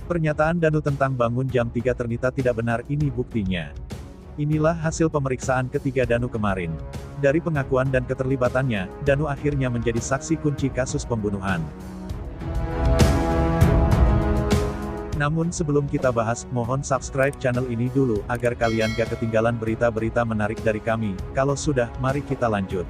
Pernyataan Danu tentang bangun jam 3 ternyata tidak benar, ini buktinya. Inilah hasil pemeriksaan ketiga Danu kemarin. Dari pengakuan dan keterlibatannya, Danu akhirnya menjadi saksi kunci kasus pembunuhan. Namun sebelum kita bahas, mohon subscribe channel ini dulu, agar kalian gak ketinggalan berita-berita menarik dari kami. Kalau sudah, mari kita lanjut.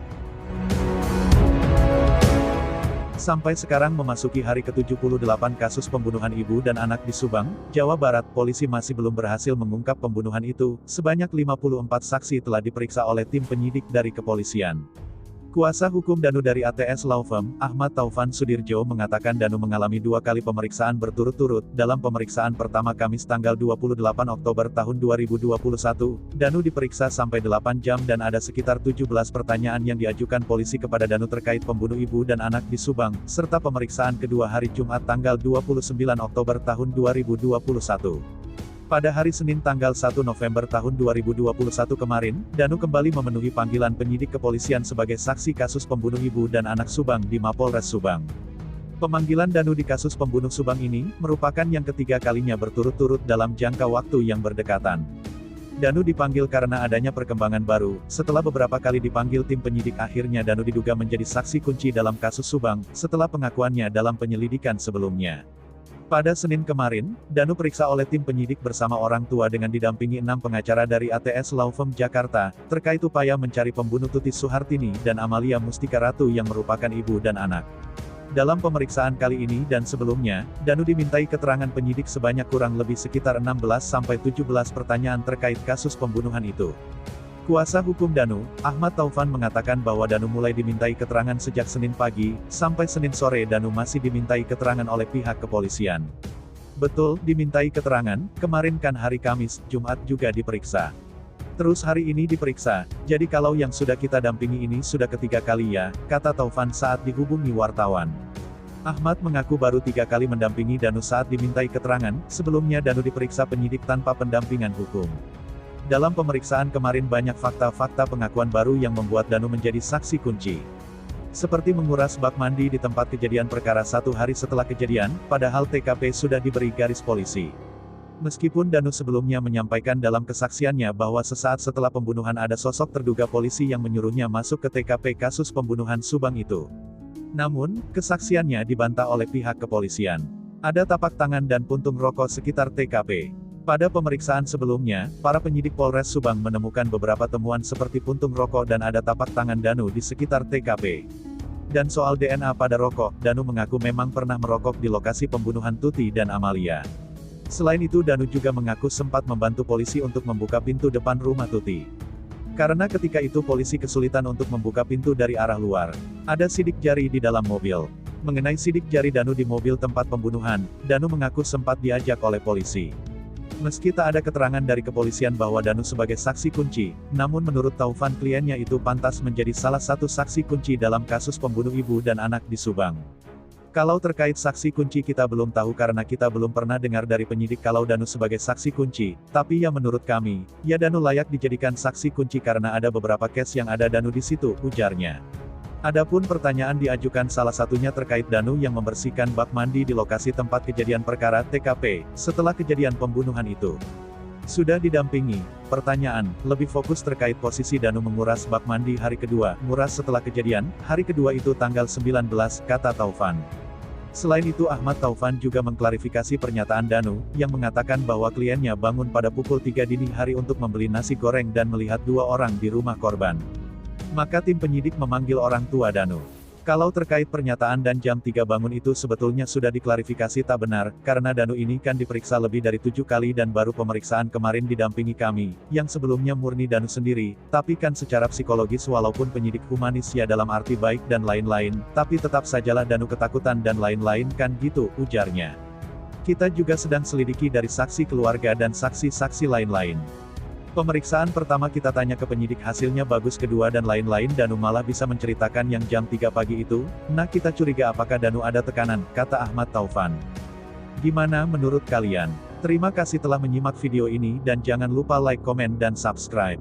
Sampai sekarang memasuki hari ke-78 kasus pembunuhan ibu dan anak di Subang, Jawa Barat, polisi masih belum berhasil mengungkap pembunuhan itu. Sebanyak 54 saksi telah diperiksa oleh tim penyidik dari kepolisian. Kuasa hukum Danu dari ATS Law Firm, Ahmad Taufan Sudirjo mengatakan Danu mengalami 2 kali pemeriksaan berturut-turut. Dalam pemeriksaan pertama Kamis tanggal 28 Oktober tahun 2021, Danu diperiksa sampai 8 jam dan ada sekitar 17 pertanyaan yang diajukan polisi kepada Danu terkait pembunuh ibu dan anak di Subang, serta pemeriksaan kedua hari Jumat tanggal 29 Oktober tahun 2021. Pada hari Senin tanggal 1 November tahun 2021 kemarin, Danu kembali memenuhi panggilan penyidik kepolisian sebagai saksi kasus pembunuh ibu dan anak Subang di Mapolres Subang. Pemanggilan Danu di kasus pembunuh Subang ini, merupakan yang ketiga kalinya berturut-turut dalam jangka waktu yang berdekatan. Danu dipanggil karena adanya perkembangan baru. Setelah beberapa kali dipanggil tim penyidik, akhirnya Danu diduga menjadi saksi kunci dalam kasus Subang, setelah pengakuannya dalam penyelidikan sebelumnya. Pada Senin kemarin, Danu periksa oleh tim penyidik bersama orang tua dengan didampingi 6 pengacara dari ATS Law Firm Jakarta, terkait upaya mencari pembunuh Tuti Suhartini dan Amalia Mustika Ratu yang merupakan ibu dan anak. Dalam pemeriksaan kali ini dan sebelumnya, Danu dimintai keterangan penyidik sebanyak kurang lebih sekitar 16-17 pertanyaan terkait kasus pembunuhan itu. Kuasa hukum Danu, Ahmad Taufan mengatakan bahwa Danu mulai dimintai keterangan sejak Senin pagi, sampai Senin sore Danu masih dimintai keterangan oleh pihak kepolisian. Betul, dimintai keterangan, kemarin kan hari Kamis, Jumat juga diperiksa. Terus hari ini diperiksa, jadi kalau yang sudah kita dampingi ini sudah ketiga kali ya, kata Taufan saat dihubungi wartawan. Ahmad mengaku baru 3 kali mendampingi Danu saat dimintai keterangan, sebelumnya Danu diperiksa penyidik tanpa pendampingan hukum. Dalam pemeriksaan kemarin banyak fakta-fakta pengakuan baru yang membuat Danu menjadi saksi kunci. Seperti menguras bak mandi di tempat kejadian perkara 1 hari setelah kejadian, padahal TKP sudah diberi garis polisi. Meskipun Danu sebelumnya menyampaikan dalam kesaksiannya bahwa sesaat setelah pembunuhan ada sosok terduga polisi yang menyuruhnya masuk ke TKP kasus pembunuhan Subang itu. Namun, kesaksiannya dibantah oleh pihak kepolisian. Ada tapak tangan dan puntung rokok sekitar TKP. Pada pemeriksaan sebelumnya, para penyidik Polres Subang menemukan beberapa temuan seperti puntung rokok dan ada tapak tangan Danu di sekitar TKP. Dan soal DNA pada rokok, Danu mengaku memang pernah merokok di lokasi pembunuhan Tuti dan Amalia. Selain itu Danu juga mengaku sempat membantu polisi untuk membuka pintu depan rumah Tuti. Karena ketika itu polisi kesulitan untuk membuka pintu dari arah luar. Ada sidik jari di dalam mobil. Mengenai sidik jari Danu di mobil tempat pembunuhan, Danu mengaku sempat diajak oleh polisi. Meski tak ada keterangan dari kepolisian bahwa Danu sebagai saksi kunci, namun menurut Taufan kliennya itu pantas menjadi salah satu saksi kunci dalam kasus pembunuh ibu dan anak di Subang. Kalau terkait saksi kunci kita belum tahu karena kita belum pernah dengar dari penyidik kalau Danu sebagai saksi kunci, tapi ya menurut kami, ya Danu layak dijadikan saksi kunci karena ada beberapa case yang ada Danu di situ, ujarnya. Adapun pertanyaan diajukan salah satunya terkait Danu yang membersihkan bak mandi di lokasi tempat kejadian perkara TKP, setelah kejadian pembunuhan itu. Sudah didampingi. Pertanyaan, lebih fokus terkait posisi Danu menguras bak mandi hari kedua, nguras setelah kejadian, hari kedua itu tanggal 19, kata Taufan. Selain itu Ahmad Taufan juga mengklarifikasi pernyataan Danu, yang mengatakan bahwa kliennya bangun pada pukul 3 dini hari untuk membeli nasi goreng dan melihat 2 orang di rumah korban. Maka tim penyidik memanggil orang tua Danu. Kalau terkait pernyataan dan jam 3 bangun itu sebetulnya sudah diklarifikasi tak benar, karena Danu ini kan diperiksa lebih dari 7 kali dan baru pemeriksaan kemarin didampingi kami, yang sebelumnya murni Danu sendiri, tapi kan secara psikologis walaupun penyidik humanis ya dalam arti baik dan lain-lain, tapi tetap sajalah Danu ketakutan dan lain-lain kan gitu, ujarnya. Kita juga sedang selidiki dari saksi keluarga dan saksi-saksi lain-lain. Pemeriksaan pertama kita tanya ke penyidik hasilnya bagus kedua dan lain-lain Danu malah bisa menceritakan yang jam 3 pagi itu, nah kita curiga apakah Danu ada tekanan, kata Ahmad Taufan. Gimana menurut kalian? Terima kasih telah menyimak video ini dan jangan lupa like, komen dan subscribe.